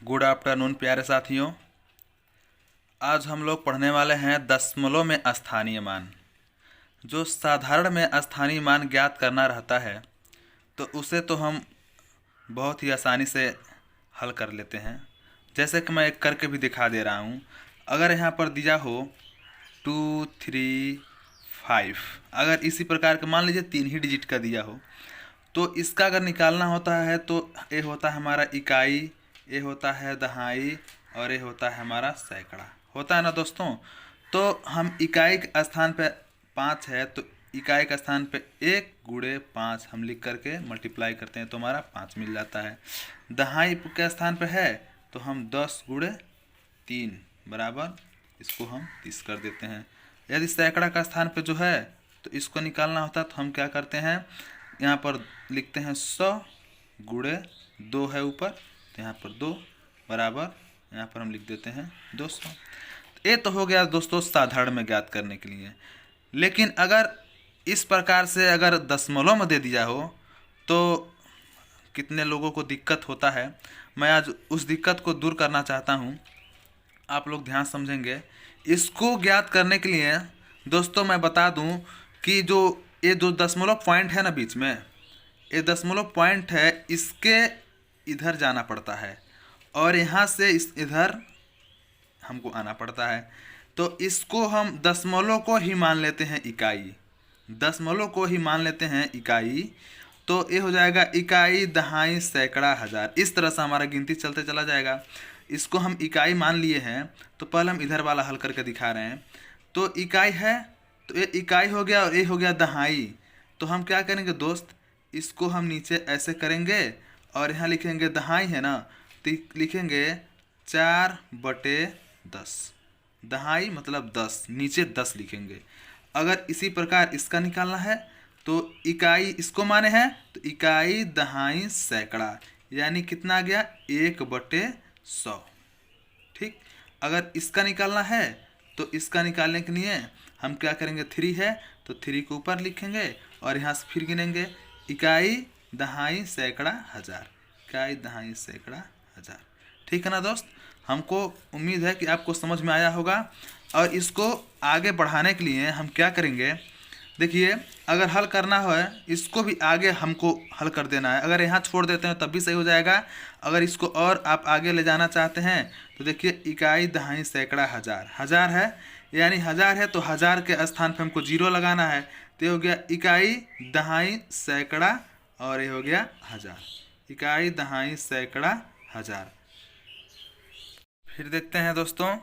Good afternoon प्यारे साथियों। आज हम लोग पढ़ने वाले हैं दशमलव में स्थानीय मान। जो साधारण में स्थानीय मान ज्ञात करना रहता है तो उसे तो हम बहुत ही आसानी से हल कर लेते हैं। जैसे कि मैं एक करके भी दिखा दे रहा हूँ। अगर यहाँ पर दिया हो 2, 3, 5, अगर इसी प्रकार का मान लीजिए 3 ही डिजिट का दिया हो तो इसका अगर निकालना होता है तो ये होता है हमारा इकाई, ये होता है दहाई और ये होता है हमारा सैकड़ा। होता है ना दोस्तों। तो हम इकाई के स्थान पे 5 है तो इकाई के स्थान पे 1 गुणे 5 हम लिख करके मल्टीप्लाई करते हैं तो हमारा 5 मिल जाता है। दहाई के स्थान पे है तो हम 10 गुणे 3 बराबर इसको हम 30 कर देते हैं। यदि सैकड़ा का स्थान पे जो है तो इसको निकालना होता है तो हम क्या करते हैं, यहाँ पर लिखते हैं 100 गुणे 2 है ऊपर तो यहाँ पर 2 बराबर यहाँ पर हम लिख देते हैं 200। ये तो हो गया दोस्तों साधारण में ज्ञात करने के लिए। लेकिन अगर इस प्रकार से अगर दशमलव में दे दिया हो तो कितने लोगों को दिक्कत होता है। मैं आज उस दिक्कत को दूर करना चाहता हूँ। आप लोग ध्यान समझेंगे। इसको ज्ञात करने के लिए दोस्तों मैं बता दूं कि जो ये जो दशमलव पॉइंट है ना बीच में, ये दशमलव पॉइंट है, इसके इधर जाना पड़ता है और यहाँ से इस इधर हमको आना पड़ता है। तो इसको हम दशमलव को ही मान लेते हैं इकाई, दशमलव को ही मान लेते हैं इकाई। तो ये हो जाएगा इकाई, दहाई, सैकड़ा, हजार। इस तरह से हमारा गिनती चलते चला जाएगा। इसको हम इकाई मान लिए हैं तो पहले हम इधर वाला हल करके दिखा रहे हैं। तो इकाई है तो ये इकाई हो गया और ये हो गया दहाई। तो हम क्या करेंगे दोस्त, इसको हम नीचे ऐसे करेंगे और यहाँ लिखेंगे दहाई है ना तो लिखेंगे 4/10। दहाई मतलब 10, नीचे 10 लिखेंगे। अगर इसी प्रकार इसका निकालना है तो इकाई इसको माने हैं तो इकाई, दहाई, सैकड़ा, यानी कितना आ गया 1/100। ठीक। अगर इसका निकालना है तो इसका निकालने के लिए हम क्या करेंगे, 3 है तो 3 को ऊपर लिखेंगे और यहाँ से फिर गिनेंगे इकाई, दहाई, सैकड़ा, हजार। इकाई, दहाई, सैकड़ा, हजार। ठीक है ना दोस्त। हमको उम्मीद है कि आपको समझ में आया होगा। और इसको आगे बढ़ाने के लिए हम क्या करेंगे, देखिए अगर हल करना है इसको भी आगे हमको हल कर देना है। अगर यहाँ छोड़ देते हैं तब भी सही हो जाएगा। अगर इसको और आप आगे ले जाना चाहते हैं तो देखिए इकाई, दहाई, सैकड़ा, हजार। हजार है यानी हजार है तो हजार के स्थान पे हमको 0 लगाना है। तो ये हो गया इकाई, दहाई, सैकड़ा और ये हो गया हजार। इकाई, दहाई, सैकड़ा, हजार। फिर देखते हैं दोस्तों।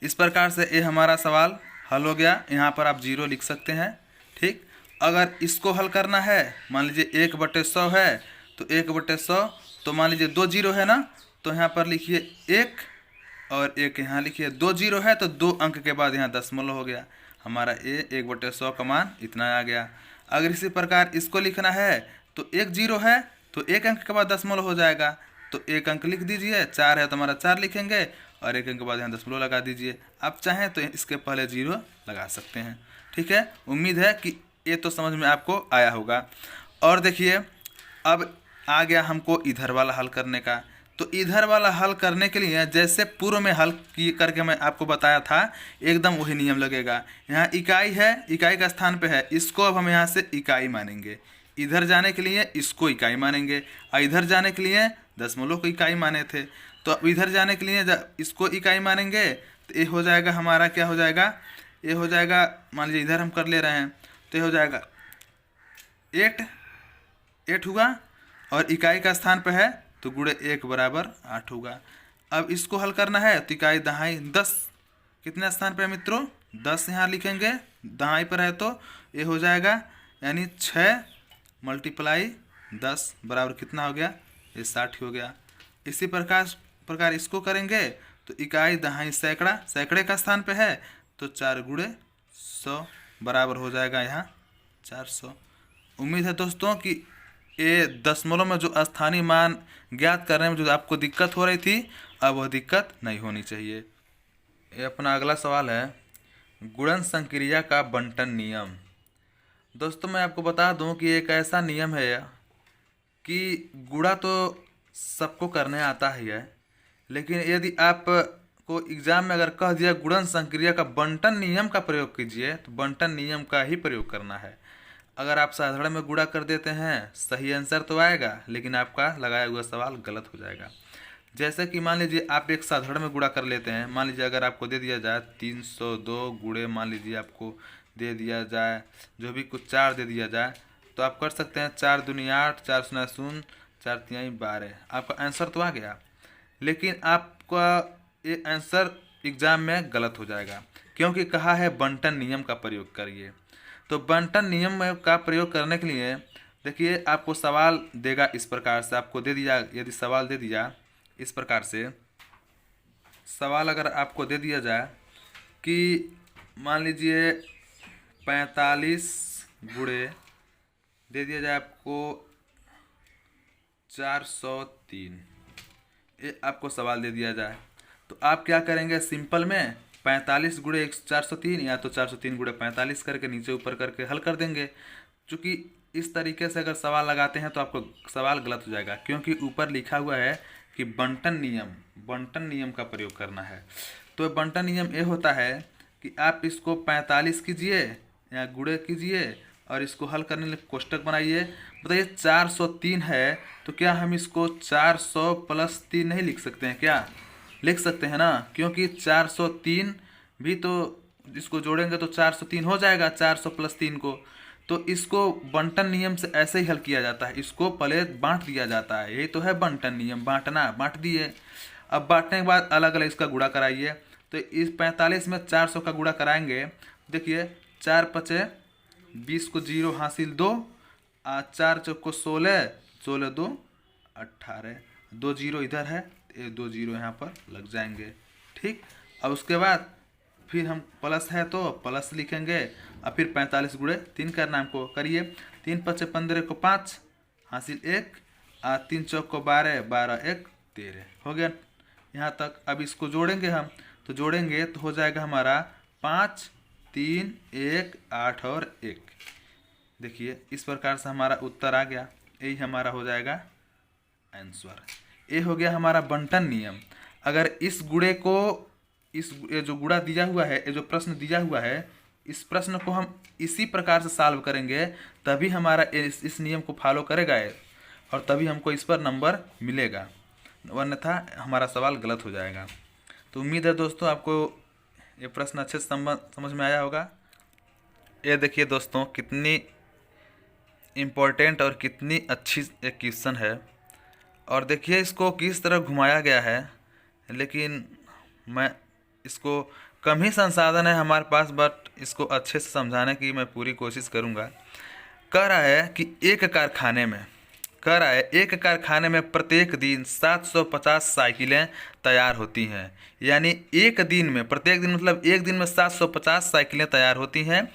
इस प्रकार से ये हमारा सवाल हल हो गया। यहाँ पर आप 0 लिख सकते हैं। ठीक। अगर इसको हल करना है, मान लीजिए 1/100 है तो 1/100 तो मान लीजिए 2 0 है ना तो यहाँ पर लिखिए 1 और 1 यहाँ लिखिए। 2 0 है तो 2 अंक के बाद यहाँ दशमलव हो गया। हमारा 1/100 का मान इतना आ गया। अगर इसी प्रकार इसको लिखना है तो 1 0 है तो 1 अंक के बाद दशमलव हो जाएगा। तो 1 अंक लिख दीजिए। 4 है तो हमारा 4 लिखेंगे और 1 अंक के बाद यहाँ दशमलव लगा दीजिए। आप चाहें तो इसके पहले 0 लगा सकते हैं। ठीक है। उम्मीद है कि ये तो समझ में आपको आया होगा। और देखिए अब आ गया हमको इधर वाला हल करने का। तो इधर वाला हल करने के लिए जैसे पूर्व में हल करके मैं आपको बताया था एकदम वही नियम लगेगा। यहाँ इकाई है, इकाई का स्थान पे है, इसको अब हम यहाँ से इकाई मानेंगे। इधर जाने के लिए इसको इकाई मानेंगे और इधर जाने के लिए दशमलव को इकाई माने थे। तो अब इधर जाने के लिए इसको इकाई मानेंगे तो ये हो जाएगा हमारा, क्या हो जाएगा, ये हो जाएगा, मान लीजिए इधर हम कर ले रहे हैं तो ये हो जाएगा 8 हुआ और इकाई का स्थान पे है तो गुणे 1 बराबर 8 होगा। अब इसको हल करना है तो इकाई, दहाई, 10 कितने स्थान पे है मित्रों, 10 यहाँ लिखेंगे। दहाई पर है तो ये हो जाएगा यानी 6 × 10 बराबर कितना हो गया, ये 60 हो गया। इसी प्रकार इसको करेंगे तो इकाई, दहाई, सैकड़ा, सैकड़े का स्थान पे है तो 4 × 100 बराबर हो जाएगा यहाँ 400। उम्मीद है दोस्तों कि ये दशमलव में जो स्थानीय मान ज्ञात करने में जो आपको दिक्कत हो रही थी अब वह दिक्कत नहीं होनी चाहिए। ये अपना अगला सवाल है गुणन संक्रिया का बंटन नियम। दोस्तों मैं आपको बता दूं कि एक ऐसा नियम है कि गुणा तो सबको करने आता ही है, लेकिन यदि आप को एग्जाम में अगर कह दिया गुणन संक्रिया का बंटन नियम का प्रयोग कीजिए, तो बंटन नियम का ही प्रयोग करना है। अगर आप साधारण में गुणा कर देते हैं सही आंसर तो आएगा, लेकिन आपका लगाया हुआ सवाल गलत हो जाएगा। जैसे कि मान लीजिए आप एक साधारण में गुणा कर लेते हैं। मान लीजिए अगर आपको दे दिया जाए 302 गुणे, मान लीजिए आपको दे दिया जाए जो भी कुछ 4 दे दिया जाए, तो आप कर सकते हैं 4 दूनी 8, 4 शून्य 0, 4 तिहाई 12, आपका आंसर तो आ गया। लेकिन आपका ये आंसर एग्जाम में गलत हो जाएगा, क्योंकि कहा है बंटन नियम का प्रयोग करिए। तो बंटन नियम का प्रयोग करने के लिए देखिए आपको सवाल देगा इस प्रकार से, आपको दे दिया, यदि सवाल दे दिया इस प्रकार से, सवाल अगर आपको दे दिया जाए कि मान लीजिए 45 गुणे दे दिया जाए आपको 403, ये आपको सवाल दे दिया जाए, तो आप क्या करेंगे, सिंपल में 45 गुणे 403 या तो 403 गुणे 45 करके नीचे ऊपर करके हल कर देंगे। चूँकि इस तरीके से अगर सवाल लगाते हैं तो आपको सवाल गलत हो जाएगा, क्योंकि ऊपर लिखा हुआ है कि बंटन नियम का प्रयोग करना है। तो बंटन नियम ये होता है कि आप इसको 45 कीजिए या गुणे कीजिए और इसको हल करने के लिए कोष्टक बनाइए। बताइए 403 है, तो क्या हम इसको 400 प्लस 3 नहीं लिख सकते हैं? क्या लिख सकते हैं ना, क्योंकि 403 भी तो इसको जोड़ेंगे तो 403 हो जाएगा 400 प्लस 3 को। तो इसको बंटन नियम से ऐसे ही हल किया जाता है, इसको पहले बांट दिया जाता है। यही तो है बंटन नियम, बांटना, बांट दिए। अब बांटने के बाद अलग अलग इसका गुणा कराइए। तो इस 45 में 400 का गुणा कराएंगे, देखिए 4 पचे 20 को 0 हासिल 2, 4 चौको 16, 16 2 18, 2 0 इधर है, ये 2 0 यहाँ पर लग जाएंगे। ठीक, अब उसके बाद फिर हम प्लस है तो प्लस लिखेंगे, और फिर 45 गुणे 3 करना हमको, करिए। 3 पचे 15 को 5 हासिल 1, 3 चौक को 12, 12 1 13 हो गया यहाँ तक। अब इसको जोड़ेंगे हम, तो जोड़ेंगे तो हो जाएगा हमारा 5 3 1 8 और 1। देखिए इस प्रकार से हमारा उत्तर आ गया, यही हमारा हो जाएगा आंसर। ये हो गया हमारा बंटन नियम। अगर इस गुणे को, ये जो गुणा दिया हुआ है, ये जो प्रश्न दिया हुआ है, इस प्रश्न को हम इसी प्रकार से सॉल्व करेंगे, तभी हमारा इस नियम को फॉलो करेगा और तभी हमको इस पर नंबर मिलेगा, अन्यथा हमारा सवाल गलत हो जाएगा। तो उम्मीद है दोस्तों आपको ये प्रश्न अच्छे से समझ में आया होगा। ये देखिए दोस्तों कितनी इम्पोर्टेंट और कितनी अच्छी एक क्वेश्चन है, और देखिए इसको किस तरह घुमाया गया है। लेकिन मैं इसको कम ही संसाधन है हमारे पास, बट इसको अच्छे से समझाने की मैं पूरी कोशिश करूँगा। कह रहा है कि एक कारखाने में प्रत्येक दिन 750 साइकिलें तैयार होती हैं। यानी एक दिन में, प्रत्येक दिन मतलब एक दिन में 750 साइकिलें तैयार होती हैं।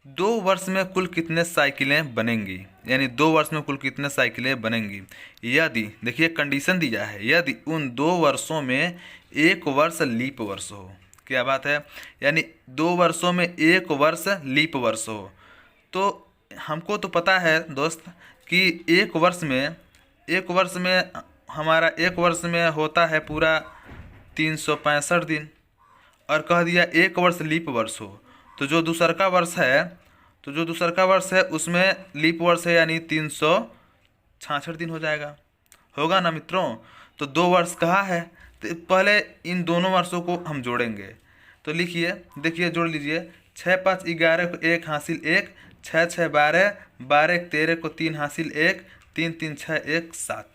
2 वर्ष में कुल कितने साइकिलें बनेंगी? यानी 2 वर्ष में कुल कितने साइकिलें बनेंगी? यदि, देखिए कंडीशन दिया है, यदि उन 2 वर्षों में 1 वर्ष लीप वर्ष हो। क्या बात है, यानी 2 वर्षों में 1 वर्ष लीप वर्ष हो। तो हमको तो पता है दोस्त कि एक वर्ष में हमारा 1 वर्ष में होता है पूरा 365 दिन, और कह दिया 1 वर्ष लीप वर्ष हो। तो जो दूसरा वर्ष है उसमें लीप वर्ष है, यानी 366 दिन हो जाएगा, होगा ना मित्रों। तो 2 वर्ष कहाँ है, तो पहले इन दोनों वर्षों को हम जोड़ेंगे। तो लिखिए, देखिए जोड़ लीजिए, 6 5 11 को 1 हासिल 1, 6 6 12, 12 1 13 को 3 हासिल 1, 3 3 6 1 7,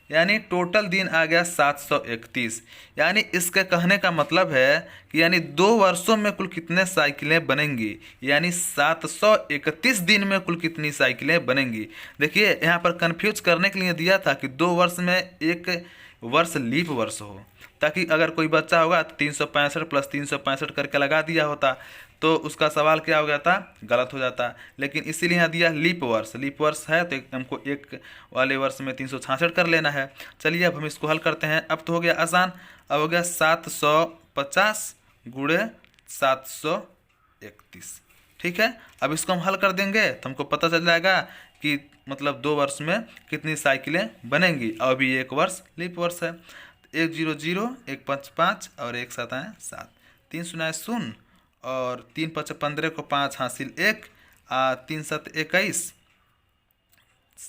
यानी टोटल दिन आ गया 731। यानी इसके कहने का मतलब है कि यानी 2 वर्षों में कुल कितने साइकिलें बनेंगी, यानी 731 दिन में कुल कितनी साइकिलें बनेंगी। देखिए यहाँ पर कंफ्यूज करने के लिए दिया था कि 2 वर्ष में 1 वर्ष लीप वर्ष हो, ताकि अगर कोई बच्चा होगा तो 365 प्लस 365 करके लगा दिया होता, तो उसका सवाल क्या हो गया था, गलत हो जाता। लेकिन इसीलिए यहाँ दिया लीप वर्ष है, तो हमको 1 वाले वर्ष में 366 कर लेना है। चलिए अब हम इसको हल करते हैं। अब तो हो गया आसान, अब हो गया 750 गुणे 731। ठीक है, अब इसको हम हल कर देंगे तो हमको पता चल जाएगा कि मतलब 2 वर्ष में कितनी साइकिलें बनेंगी, और अभी 1 वर्ष लीप वर्ष है। एक 0 0, एक 5 5 और एक 7 आए 7, 3 शून्य 0 और 3 5 15 को 5 हासिल 1, 3 7 21,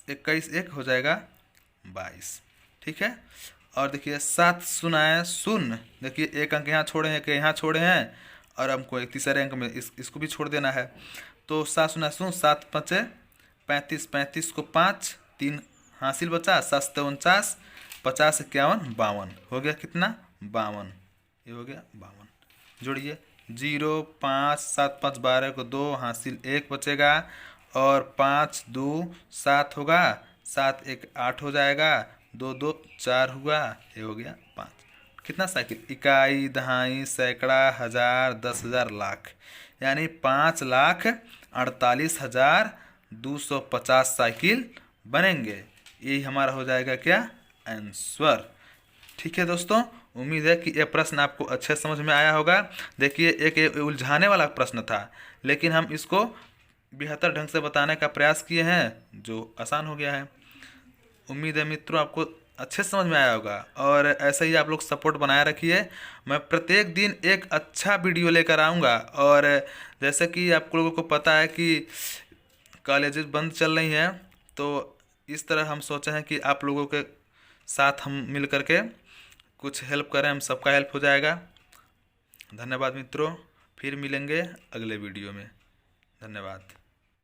21 1 हो जाएगा 22। ठीक है। और देखिए 7 शून्य 0, देखिए एक अंक यहाँ छोड़े हैं, एक यहाँ छोड़े हैं और हमको एक तीसरे अंक में इसको भी छोड़ देना है। तो 7 शून्य 0, 7 5 35, 35 को 5, 3 हासिल बचा, 7 7 49, 50 51 52, हो गया कितना 52, ये हो गया 52। जोड़िए 0 5 7 5 12 को 2 हासिल 1 बचेगा और 5 2 7 होगा, 7 1 8 हो जाएगा, 2 2 4 हुआ, ये हो गया 5। कितना साइकिल, इकाई दहाई सैकड़ा हजार 10,000 लाख, यानी 5,48,250 साइकिल बनेंगे। यही हमारा हो जाएगा क्या आंसर। ठीक है दोस्तों, उम्मीद है कि यह प्रश्न आपको अच्छे समझ में आया होगा। देखिए एक उलझाने वाला प्रश्न था, लेकिन हम इसको बेहतर ढंग से बताने का प्रयास किए हैं जो आसान हो गया है। उम्मीद है मित्रों आपको अच्छे समझ में आया होगा और ऐसे ही आप लोग सपोर्ट बनाए रखिए। मैं प्रत्येक दिन एक अच्छा वीडियो लेकर आऊँगा। और जैसे कि आप लोगों को पता है कि कॉलेजेस बंद चल रही हैं, तो इस तरह हम सोचे हैं कि आप लोगों के साथ हम मिल करके कुछ हेल्प करें, हम सबका हेल्प हो जाएगा। धन्यवाद मित्रों, फिर मिलेंगे अगले वीडियो में। धन्यवाद।